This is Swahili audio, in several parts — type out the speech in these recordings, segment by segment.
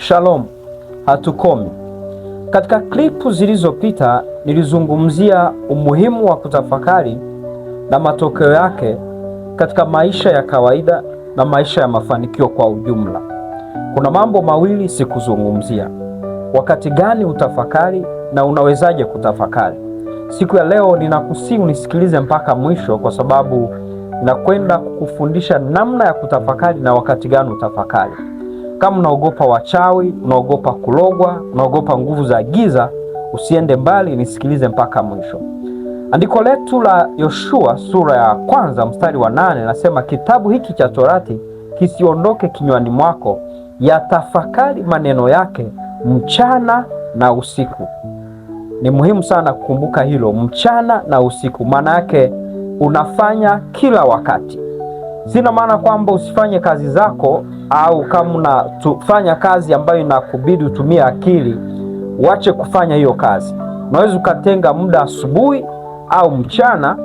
Shalom, hatukomi. Katika klipu zilizopita nilizungumzia umuhimu wa kutafakari na matokeo yake katika maisha ya kawaida na maisha ya mafanikio kwa ujumla. Kuna mambo mawili sikuzungumzia. Wakati gani utafakari na unawezaje kutafakari? Siku ya leo ninakusihi unisikilize mpaka mwisho, kwa sababu nakwenda kukufundisha namna ya kutafakari na wakati gani utafakari. Kama unaogopa wachawi, unaogopa kulogwa, unaogopa nguvu za giza, usiende mbali, nisikilize mpaka mwisho. Andiko letu la Yoshua sura ya 1 mstari wa 8 nasema, kitabu hiki cha Torati kisiondoke kinywani mwako, yatafakari maneno yake mchana na usiku. Ni muhimu sana kukumbuka hilo, mchana na usiku. Maana yake unafanya kila wakati. Sina maana kwamba usifanye kazi zako, au kama unafanya kazi ambayo inakubidi utumie akili, uache kufanya hiyo kazi. Unaweza ukatenga muda asubuhi au mchana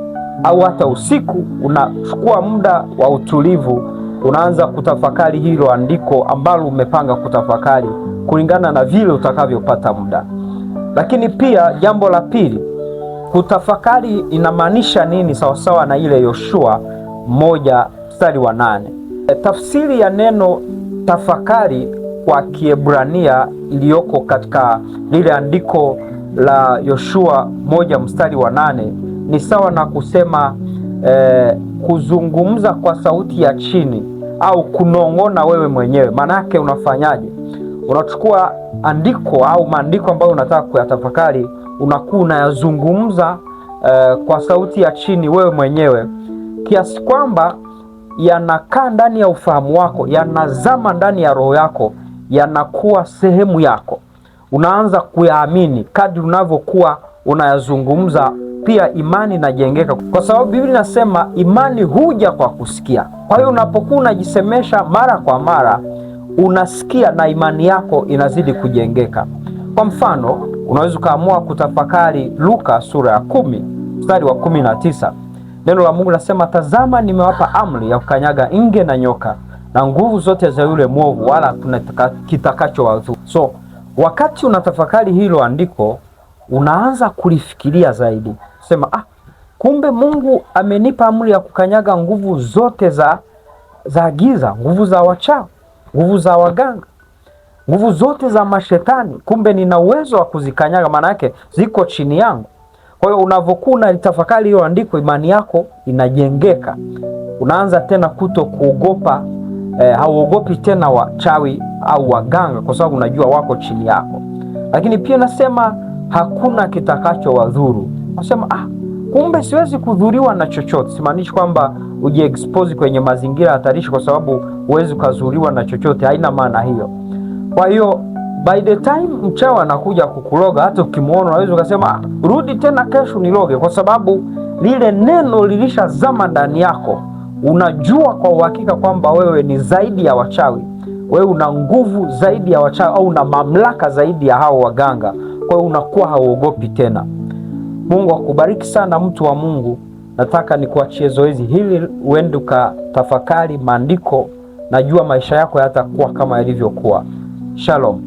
au hata usiku, unachukua muda wa utulivu, unaanza kutafakari hilo andiko ambalo umepanga kutafakari kulingana na vile utakavyopata muda. Lakini pia jambo la pili, kutafakari inamaanisha nini sawasawa na ile Yoshua 1 mstari wa 8. Tafsiri ya neno tafakari kwa Kiebrania iliyoko katika lile andiko la Yoshua 1 mstari wa 8 ni sawa na kusema kuzungumza kwa sauti ya chini au kunong'ona wewe mwenyewe. Maana yake unafanyaje? Unachukua andiko au maandiko ambayo unataka kuyatafakari, unakuwa unayazungumza kwa sauti ya chini wewe mwenyewe, kiasi kwamba yanakaa ndani ya ufahamu wako, yanazama ndani ya roho yako, yanakuwa sehemu yako. Unaanza kuyaamini kadri unavyokuwa unayazungumza. Pia imani inajengeka, kwa sababu Biblia inasema imani huja kwa kusikia. Kwa hiyo unapokuwa unajisemesha mara kwa mara, unasikia na imani yako inazidi kujengeka. Kwa mfano, unaweza ukaamua kutafakari Luka sura ya 10 mstari wa 19. Neno la Mungu nasema, tazama nimewapa amri ya kukanyaga nge na nyoka na nguvu zote za yule mwovu, wala kuna kitakacho wadhuru. So wakati unatafakari hilo andiko, unaanza kulifikiria zaidi. Sema, kumbe Mungu amenipa amri ya kukanyaga nguvu zote za giza, nguvu za wachawi, nguvu za waganga, nguvu zote za mashetani. Kumbe nina uwezo wa kuzikanyaga, maana yake ziko chini yangu. Kwa hiyo unavyokuwa unalitafakari hiyo andiko, imani yako inajengeka. Unaanza tena kuto kuogopa, hauogopi tena wachawi au waganga, kwa sababu unajua wako chini yako. Lakini pia nasema hakuna kitakacho wadhuru. Nasema kumbe siwezi kudhuriwa na chochote. Simaanishi kwamba ujiexpose kwenye mazingira hatarishi kwa sababu huwezi kudhuriwa na chochote, haina maana hiyo. Kwa hiyo by the time mchawi anakuja kukuloga, hata ukimuona unaweza ukasema rudi tena kesho niloge, kwa sababu lile neno lilishazama ndani yako. Unajua kwa uhakika kwamba wewe ni zaidi ya wachawi, wewe una nguvu zaidi ya wachawi, au una mamlaka zaidi ya hao waganga. Kwa hiyo unakuwa hauogopi tena. Mungu akubariki sana mtu wa Mungu. Nataka nikuachie zoezi hili uende ukatafakari maandiko. Najua maisha yako yatakuwa kama yalivyokuwa. Shalom.